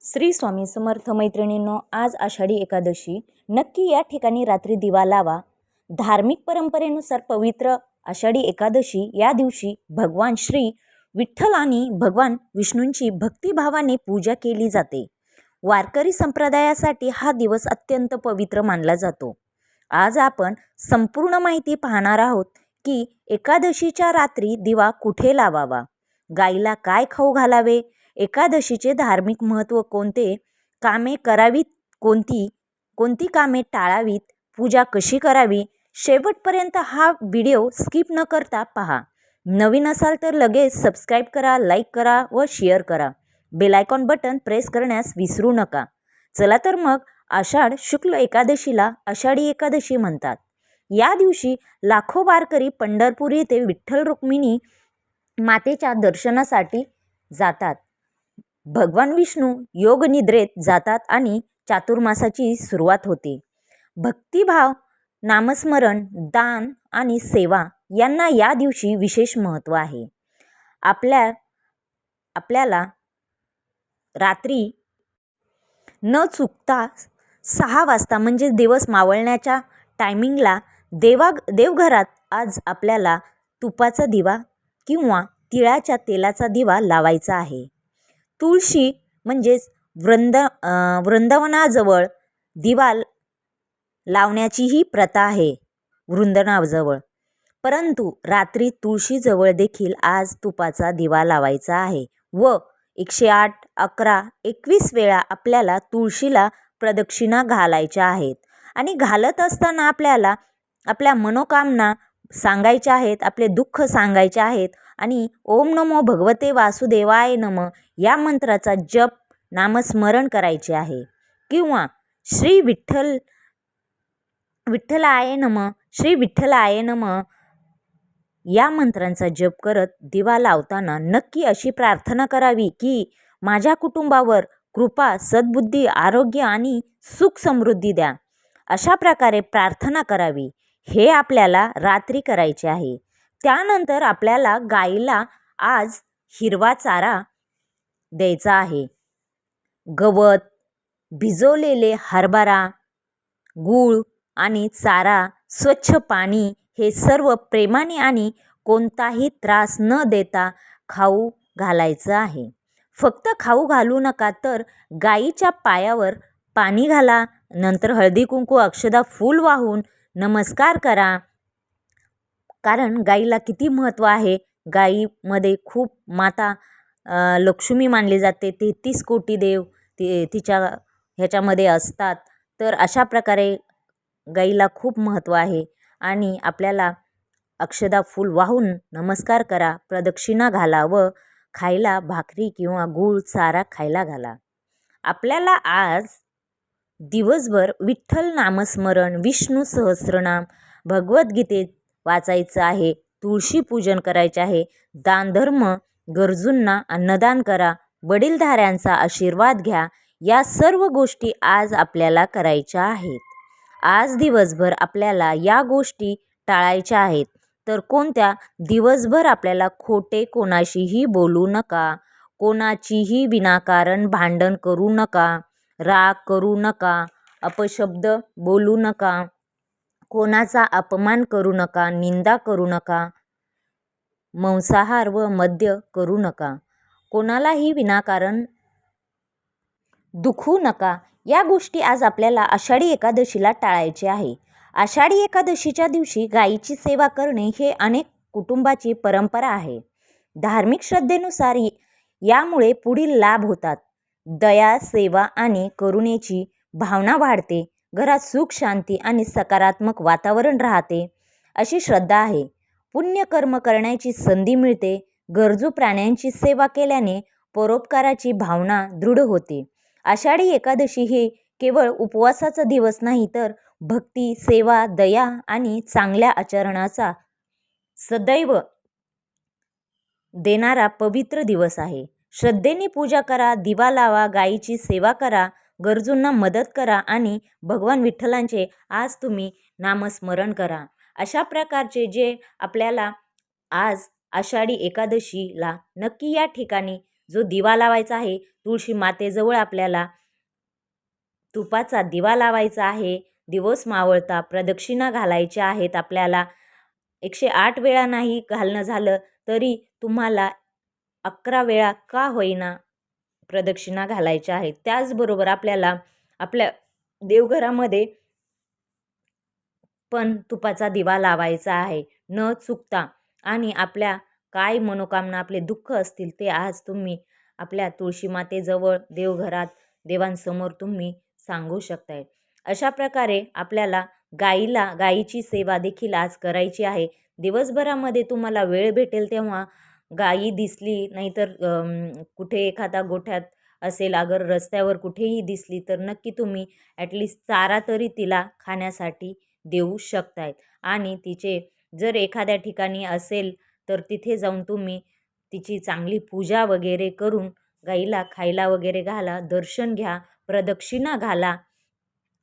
श्री स्वामी समर्थ मैत्रिणींनो, आज आषाढी एकादशी. नक्की या ठिकाणी रात्री दिवा लावा. धार्मिक परंपरेनुसार पवित्र आषाढी एकादशी या दिवशी भगवान श्री विठ्ठल आणि भगवान विष्णूंची भक्तिभावाने पूजा केली जाते. वारकरी संप्रदायासाठी हा दिवस अत्यंत पवित्र मानला जातो. आज आपण संपूर्ण माहिती पाहणार आहोत की एकादशीच्या रात्री दिवा कुठे लावावा, गाईला काय खाऊ घालावे, एकादशीचे धार्मिक महत्त्व कोणते, कामे करावीत कोणती कामे टाळावीत, पूजा कशी करावी. शेवटपर्यंत हा व्हिडिओ स्किप न करता पहा. नवीन असाल तर लगेच सबस्क्राईब करा, लाईक करा व शेअर करा. बेल आयकॉन बटन प्रेस करण्यास विसरू नका. चला तर मग, आषाढ शुक्ल एकादशीला आषाढी एकादशी म्हणतात. या दिवशी लाखो वारकरी पंढरपूर येथे विठ्ठल रुक्मिणी मातेच्या दर्शनासाठी जातात. भगवान विष्णू योग निद्रेत जातात आणि चातुर्मासाची सुरुवात होते. भक्तिभाव, नामस्मरण, दान आणि सेवा यांना या दिवशी विशेष महत्त्व आहे. आपल्याला रात्री न चुकता 6 वाजता म्हणजे दिवस मावळण्याच्या टायमिंगला देवघरात आज आपल्याला तुपाचा दिवा किंवा तिळाच्या तेलाचा दिवा लावायचा आहे. तुळशी म्हणजेच वृंदावनाजवळ दिवा लावण्याचीही प्रथा आहे वृंदावनाजवळ. परंतु रात्री तुळशीजवळ देखील आज तुपाचा दिवा लावायचा आहे व 108, 11, 21 वेळा आपल्याला तुळशीला प्रदक्षिणा घालायच्या आहेत. आणि घालत असताना आपल्याला आपल्या मनोकामना सांगायच्या आहेत, आपले दुःख सांगायचे आहेत आणि ओम नमो भगवते वासुदेवाय नमः या मंत्राचा जप, नामस्मरण करायचे आहे. किंवा श्री विठ्ठलाय नमः, श्री विठ्ठलाय नमः या मंत्रांचा जप करत दिवा लावताना नक्की अशी प्रार्थना करावी की माझ्या कुटुंबावर कृपा, सद्बुद्धी, आरोग्य आणि सुख समृद्धी द्या. अशा प्रकारे प्रार्थना करावी. हे आपल्याला रात्री करायचे आहे. त्यानंतर आपल्याला गाईला आज हिरवा चारा द्यायचा आहे. गवत, भिजवलेले हरभरा, गूळ आणि चारा, स्वच्छ पाणी हे सर्व प्रेमाने आणि कोणताही त्रास न देता खाऊ घालायचं आहे. फक्त खाऊ घालू नका, तर गाईच्या पायावर पाणी घाला. नंतर हळदी कुंकू, अक्षदा, फूल वाहून नमस्कार करा. कारण गाईला किती महत्त्व आहे. गाईमध्ये खूप माता लक्ष्मी मानली जाते. 33 कोटी देव तिच्या ह्याच्यामध्ये असतात. तर अशा प्रकारे गाईला खूप महत्त्व आहे. आणि आपल्याला अक्षदा, फूल वाहून नमस्कार करा, प्रदक्षिणा घाला व खायला भाकरी किंवा गूळ चारा खायला घाला. आपल्याला आज दिवसभर विठ्ठल नामस्मरण, विष्णू सहस्त्रनाम, भगवद्गीतेत वाचायचं आहे, तुळशी पूजन करायचे आहे, दानधर्म, गरजूंना अन्नदान करा, वडीलधाऱ्यांचा आशीर्वाद घ्या. या सर्व गोष्टी आज आपल्याला करायच्या आहेत. आज दिवसभर आपल्याला या गोष्टी टाळायच्या आहेत. तर कोणत्या? दिवसभर आपल्याला खोटे कोणाशीही बोलू नका, कोणाचीही विनाकारण भांडण करू नका, राग करू नका, अपशब्द बोलू नका, कोणाचा अपमान करू नका, निंदा करू नका, मांसाहार व मद्य करू नका, कोणालाही विनाकारण दुखवू नका. या गोष्टी आज आपल्याला आषाढी एकादशीला टाळायचे आहे. आषाढी एकादशीच्या दिवशी गायीची सेवा करणे हे अनेक कुटुंबाची परंपरा आहे. धार्मिक श्रद्धेनुसार यामुळे पुढील लाभ होतात. दया, सेवा आणि करुणेची भावना वाढते. घरात सुख, शांती आणि सकारात्मक वातावरण राहते अशी श्रद्धा आहे. पुण्यकर्म करण्याची संधी मिळते. गरजू प्राण्यांची सेवा केल्याने परोपकाराची भावना दृढ होते. आषाढी एकादशी हे केवळ उपवासाचा दिवस नाही, तर भक्ती, सेवा, दया आणि चांगल्या आचरणाचा सदैव देणारा पवित्र दिवस आहे. श्रद्धेने पूजा करा, दिवा लावा, गायीची सेवा करा, गरजूंना मदत करा आणि भगवान विठ्ठलांचे आज तुम्ही नामस्मरण करा. अशा प्रकारचे जे आपल्याला आज आषाढी एकादशीला नक्की या ठिकाणी जो दिवा लावायचा आहे तुळशी मातेजवळ आपल्याला तुपाचा दिवा लावायचा आहे. दिवस मावळता प्रदक्षिणा घालायच्या आहेत आपल्याला. 108 वेळा नाही घालणं झालं तरी तुम्हाला 11 वेळा का होईना प्रदक्षिणा घालायच्या आहेत. त्याचबरोबर आपल्याला आपल्या देवघरामध्ये पण तुपाचा दिवा लावायचा आहे न चुकता. आणि आपल्या काय मनोकामना आपले दुःख असतील ते आज तुम्ही आपल्या तुळशी मातेजवळ देवघरात देवांसमोर तुम्ही सांगू शकताय. अशा प्रकारे आपल्याला गाईची सेवा देखील आज करायची आहे. दिवसभरामध्ये तुम्हाला वेळ भेटेल तेव्हा गाई दिसली नाहीतर कुठे एखादा गोठ्यात असेल, अगर रस्त्यावर कुठेही दिसली तर नक्की तुम्ही ॲटलिस्ट चारा तरी तिला खाण्यासाठी देऊ शकतायत. आणि तिचे जर एखाद्या ठिकाणी असेल तर तिथे जाऊन तुम्ही तिची चांगली पूजा वगैरे करून गाईला खायला वगैरे घाला, दर्शन घ्या, प्रदक्षिणा घाला.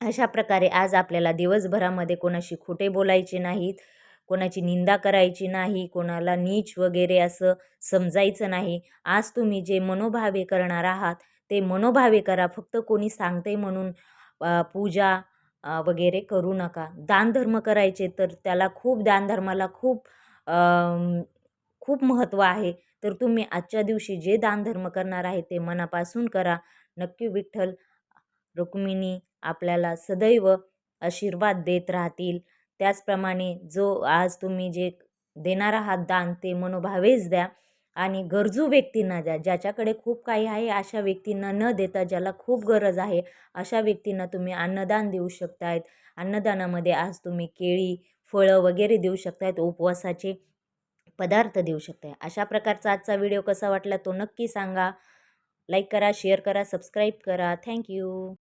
अशा प्रकारे आज आपल्याला दिवसभरामध्ये कोणाशी खोटे बोलायचे नाहीत, कोणाची निंदा करायची नाही, कोणाला नीच वगैरे असं समजायचं नाही. आज तुम्ही जे मनोभावे करणार आहात ते मनोभावे करा. फक्त कोणी सांगते म्हणून पूजा वगैरे करू नका. दानधर्म करायचे तर त्याला दानधर्माला खूप महत्त्व आहे. तर तुम्ही आजच्या दिवशी जे दानधर्म करणार आहे ते मनापासून करा. नक्की विठ्ठल रुक्मिणी आपल्याला सदैव आशीर्वाद देत राहतील. त्याचप्रमाणे जो आज तुम्ही जे देणार आहात दान ते मनोभावेच द्या आणि गरजू व्यक्तींना द्या. ज्याच्याकडे खूप काही आहे अशा व्यक्तींना न देता ज्याला खूप गरज आहे अशा व्यक्तींना तुम्ही अन्नदान देऊ शकतायत. अन्नदानामध्ये आज तुम्ही केळी, फळं वगैरे देऊ शकतायत, उपवासाचे पदार्थ देऊ शकताय. अशा प्रकारचा आजचा व्हिडिओ कसा वाटला तो नक्की सांगा. लाईक करा, शेअर करा, सबस्क्राईब करा. थँक्यू.